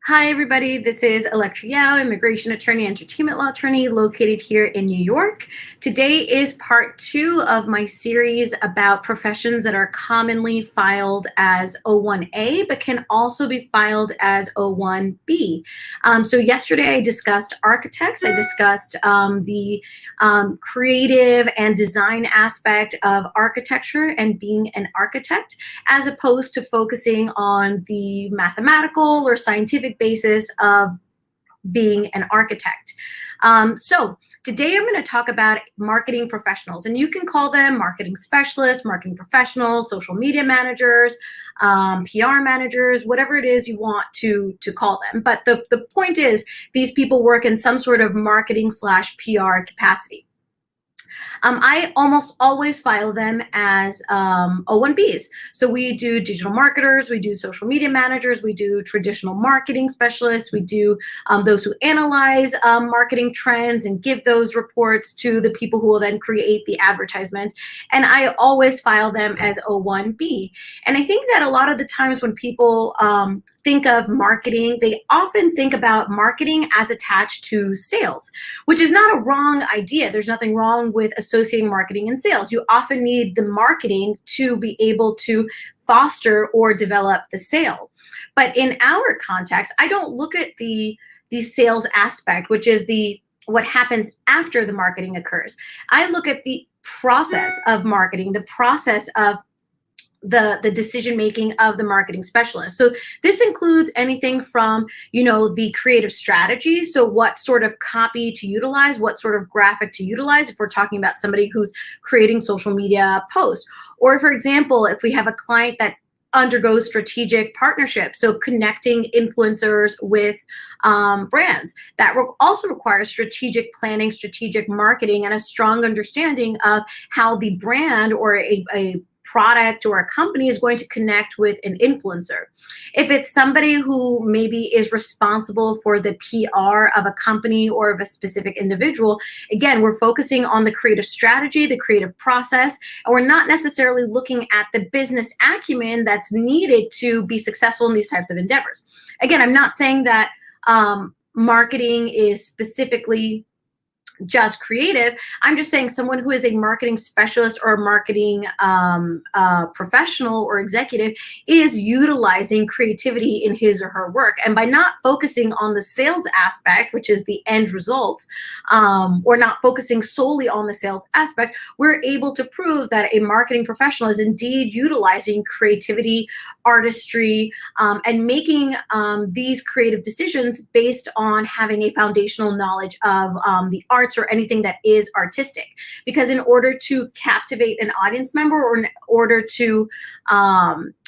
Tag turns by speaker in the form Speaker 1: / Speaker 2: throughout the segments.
Speaker 1: Hi, everybody. This is Elektra Yao, immigration attorney, entertainment law attorney located here in New York. Today is part 2 of my series about professions that are commonly filed as O-1A, but can also be filed as O-1B. So yesterday I discussed architects. I discussed the creative and design aspect of architecture and being an architect, as opposed to focusing on the mathematical or scientific basis of being an architect. So today I'm going to talk about marketing professionals, and you can call them marketing specialists, marketing professionals, social media managers, PR managers, whatever it is you want to call them. But the point is, these people work in some sort of marketing / PR capacity. I almost always file them as O-1Bs. So we do digital marketers, we do social media managers, we do traditional marketing specialists, we do those who analyze marketing trends and give those reports to the people who will then create the advertisement. And I always file them as O-1B. And I think that a lot of the times when people think of marketing, they often think about marketing as attached to sales, which is not a wrong idea. There's nothing wrong with associating marketing and sales. You often need the marketing to be able to foster or develop the sale. But in our context, I don't look at the sales aspect, which is what happens after the marketing occurs. I look at the process of marketing, the process of the decision-making of the marketing specialist. So this includes anything from, the creative strategy. So what sort of copy to utilize, what sort of graphic to utilize if we're talking about somebody who's creating social media posts. Or for example, if we have a client that undergoes strategic partnerships, so connecting influencers with brands, that also requires strategic planning, strategic marketing, and a strong understanding of how the brand or a product or a company is going to connect with an influencer. If it's somebody who maybe is responsible for the PR of a company or of a specific individual, again, we're focusing on the creative strategy, the creative process, and we're not necessarily looking at the business acumen that's needed to be successful in these types of endeavors. Again, I'm not saying that marketing is specifically just creative. I'm just saying someone who is a marketing specialist or a marketing professional or executive is utilizing creativity in his or her work. And by not focusing on the sales aspect, which is the end result, or not focusing solely on the sales aspect, we're able to prove that a marketing professional is indeed utilizing creativity, artistry, and making these creative decisions based on having a foundational knowledge of the art or anything that is artistic. Because in order to captivate an audience member or in order to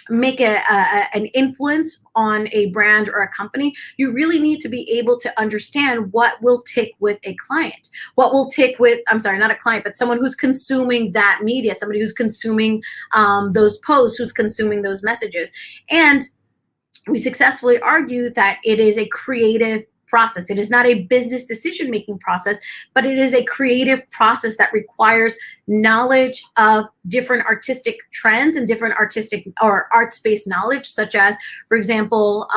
Speaker 1: make an influence on a brand or a company, you really need to be able to understand what will tick with a client, what will tick with, I'm sorry, not a client, but someone who's consuming that media, somebody who's consuming those posts, who's consuming those messages. And we successfully argue that it is a creative process. It is not a business decision-making process, but it is a creative process that requires knowledge of different artistic trends and different artistic or arts-based knowledge, such as, for example,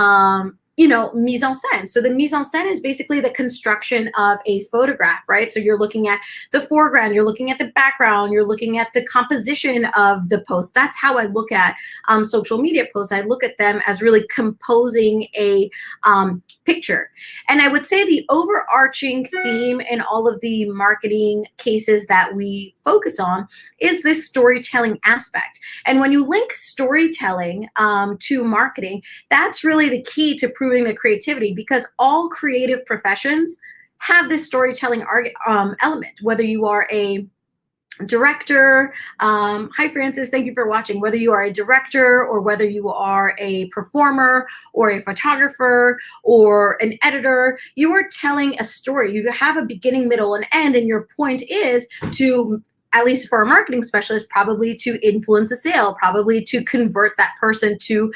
Speaker 1: mise en scène. So the mise en scène is basically the construction of a photograph, right? So you're looking at the foreground, you're looking at the background, you're looking at the composition of the post. That's how I look at social media posts. I look at them as really composing a picture. And I would say the overarching theme in all of the marketing cases that we focus on is this storytelling aspect. And when you link storytelling to marketing, that's really the key to proving the creativity, because all creative professions have this storytelling element, whether you are a director, hi Francis, thank you for watching, whether you are a director or whether you are a performer or a photographer or an editor, you are telling a story. You have a beginning, middle, and end, and your point is to, at least for a marketing specialist, probably to influence a sale, probably to convert that person to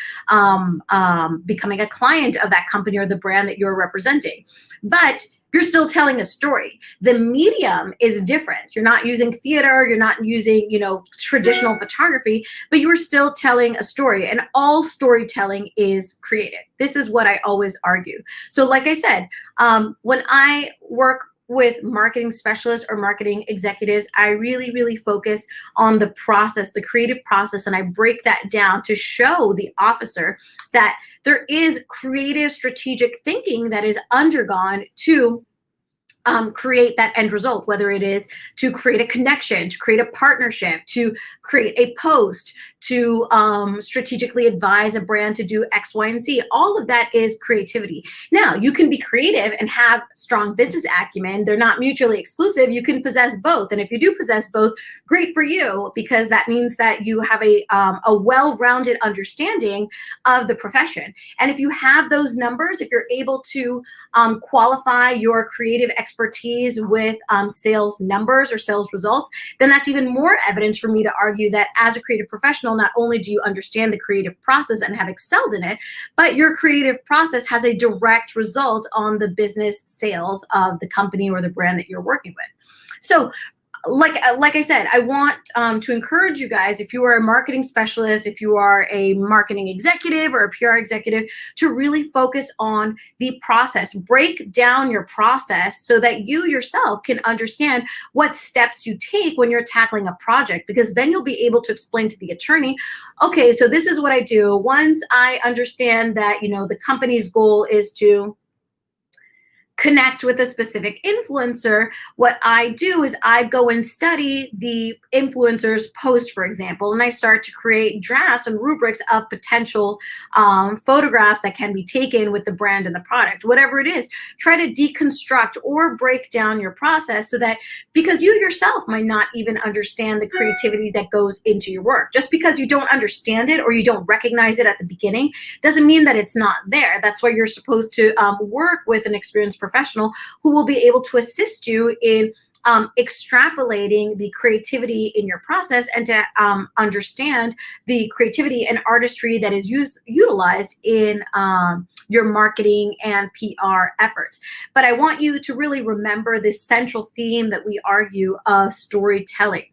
Speaker 1: becoming a client of that company or the brand that you're representing. But you're still telling a story. The medium is different. You're not using theater, you're not using, traditional photography, but you are still telling a story, and all storytelling is creative. This is what I always argue. So like I said, when I work with marketing specialists or marketing executives, I really, really focus on the process, the creative process, and I break that down to show the officer that there is creative, strategic thinking that is undergone to create that end result, whether it is to create a connection, to create a partnership, to create a post, to strategically advise a brand to do X, Y, and Z. All of that is creativity. Now, you can be creative and have strong business acumen. They're not mutually exclusive. You can possess both. And if you do possess both, great for you, because that means that you have a well-rounded understanding of the profession. And if you have those numbers, if you're able to qualify your creative expertise with sales numbers or sales results, then that's even more evidence for me to argue that as a creative professional, not only do you understand the creative process and have excelled in it, but your creative process has a direct result on the business sales of the company or the brand that you're working with. So like I said, I want to encourage you guys, if you are a marketing specialist, if you are a marketing executive or a PR executive, to really focus on the process. Break down your process so that you yourself can understand what steps you take when you're tackling a project, because then you'll be able to explain to the attorney, okay, so this is what I do. Once I understand that, the company's goal is to connect with a specific influencer, what I do is I go and study the influencer's post, for example, and I start to create drafts and rubrics of potential photographs that can be taken with the brand and the product. Whatever it is, try to deconstruct or break down your process so that, because you yourself might not even understand the creativity that goes into your work. Just because you don't understand it or you don't recognize it at the beginning doesn't mean that it's not there. That's why you're supposed to work with an experienced professional who will be able to assist you in extrapolating the creativity in your process and to understand the creativity and artistry that is utilized in your marketing and PR efforts. But I want you to really remember this central theme that we argue of storytelling,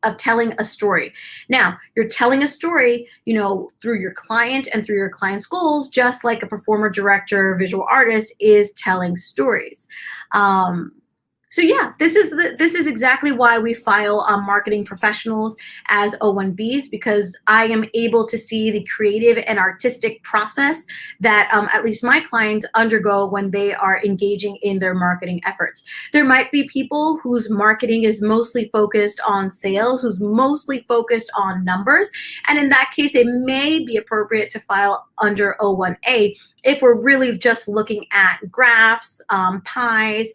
Speaker 1: of telling a story. Now, you're telling a story, through your client and through your client's goals, just like a performer, director, visual artist is telling stories. So yeah, this is exactly why we file marketing professionals as O-1Bs, because I am able to see the creative and artistic process that at least my clients undergo when they are engaging in their marketing efforts. There might be people whose marketing is mostly focused on sales, who's mostly focused on numbers, and in that case, it may be appropriate to file under O-1A if we're really just looking at graphs, pies,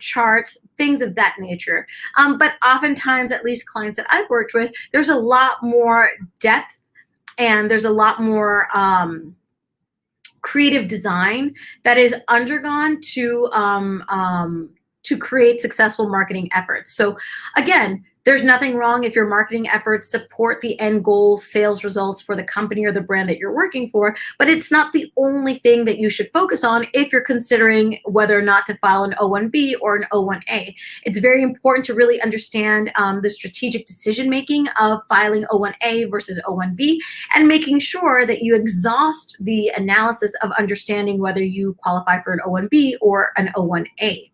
Speaker 1: charts, things of that nature. But oftentimes, at least clients that I've worked with, there's a lot more depth and there's a lot more creative design that is undergone to create successful marketing efforts. So again, there's nothing wrong if your marketing efforts support the end goal sales results for the company or the brand that you're working for, but it's not the only thing that you should focus on if you're considering whether or not to file an O-1B or an O-1A. It's very important to really understand the strategic decision-making of filing O-1A versus O-1B and making sure that you exhaust the analysis of understanding whether you qualify for an O-1B or an O-1A.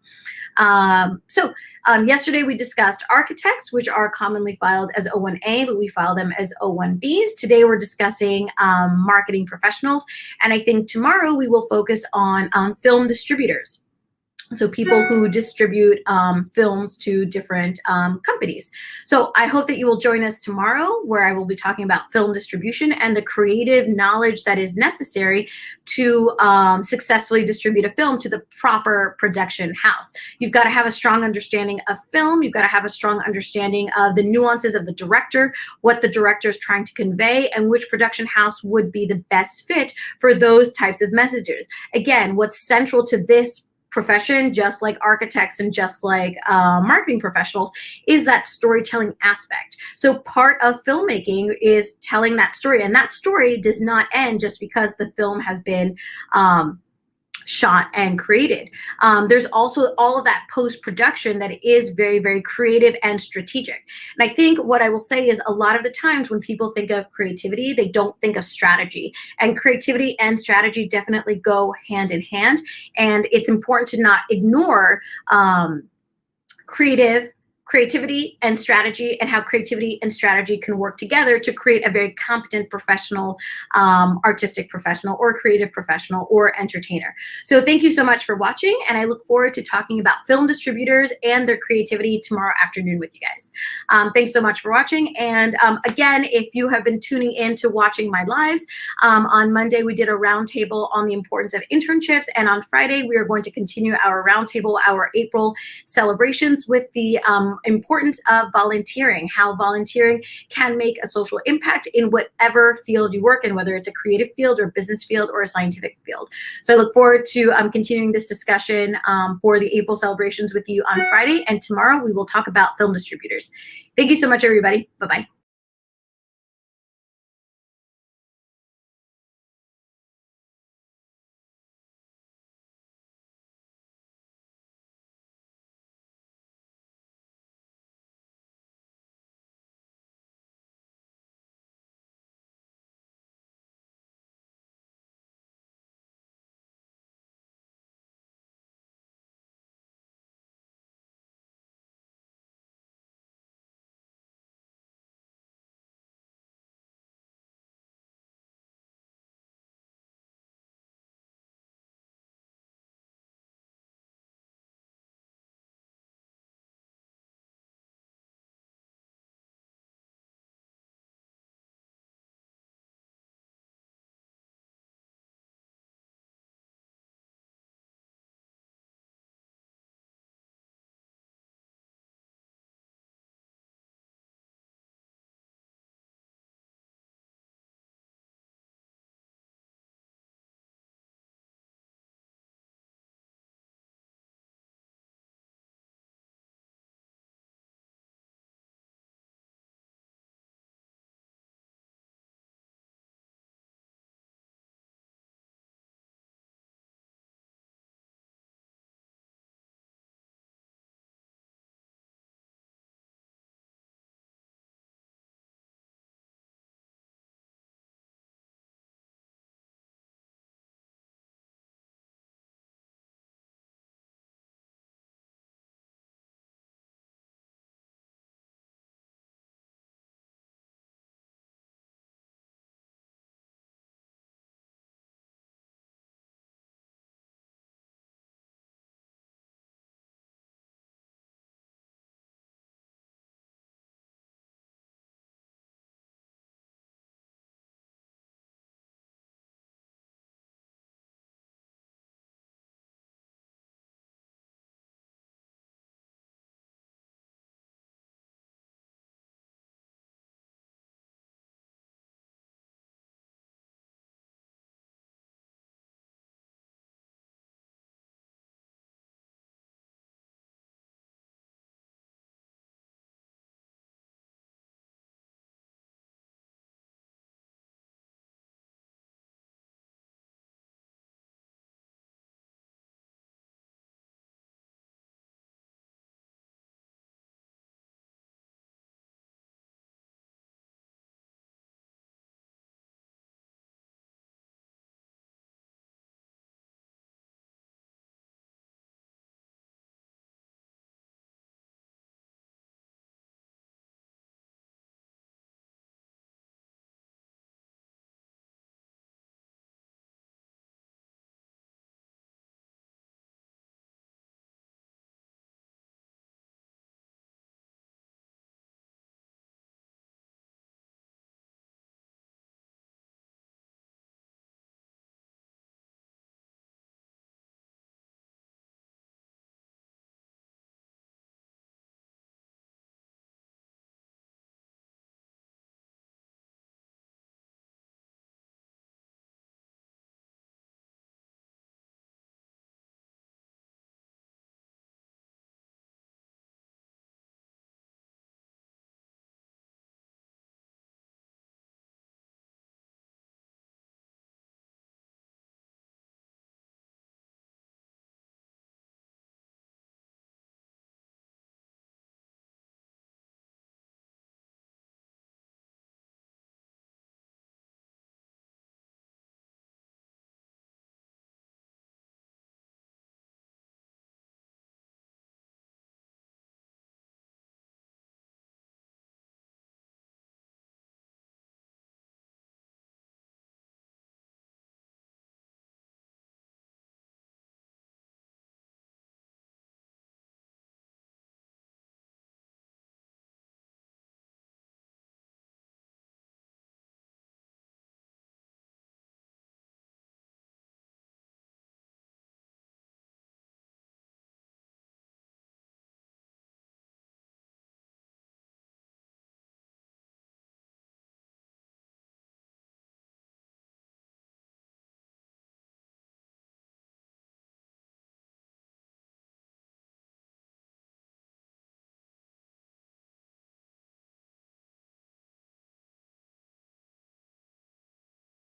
Speaker 1: Yesterday we discussed architects, which are commonly filed as O-1A, but we file them as O-1Bs. Today we're discussing marketing professionals, and I think tomorrow we will focus on film distributors. So people who distribute films to different companies. So I hope that you will join us tomorrow, where I will be talking about film distribution and the creative knowledge that is necessary to successfully distribute a film to the proper production house. You've got to have a strong understanding of film. You've got to have a strong understanding of the nuances of the director, what the director is trying to convey, and which production house would be the best fit for those types of messages. Again, what's central to this profession, just like architects and just like marketing professionals, is that storytelling aspect. So part of filmmaking is telling that story, and that story does not end just because the film has been shot and created. There's also all of that post-production that is very, very creative and strategic. And I think what I will say is a lot of the times when people think of creativity, they don't think of strategy. And creativity and strategy definitely go hand in hand. And it's important to not ignore creativity and strategy, and how creativity and strategy can work together to create a very competent professional, artistic professional, or creative professional, or entertainer. So thank you so much for watching, and I look forward to talking about film distributors and their creativity tomorrow afternoon with you guys. Thanks so much for watching, and again, if you have been tuning in to watching my lives, on Monday we did a roundtable on the importance of internships, and on Friday we are going to continue our roundtable, our April celebrations, with the importance of volunteering, how volunteering can make a social impact in whatever field you work in, whether it's a creative field or business field or a scientific field. So I look forward to continuing this discussion for the April celebrations with you on Friday, and tomorrow we will talk about film distributors. Thank you so much, everybody. Bye-bye.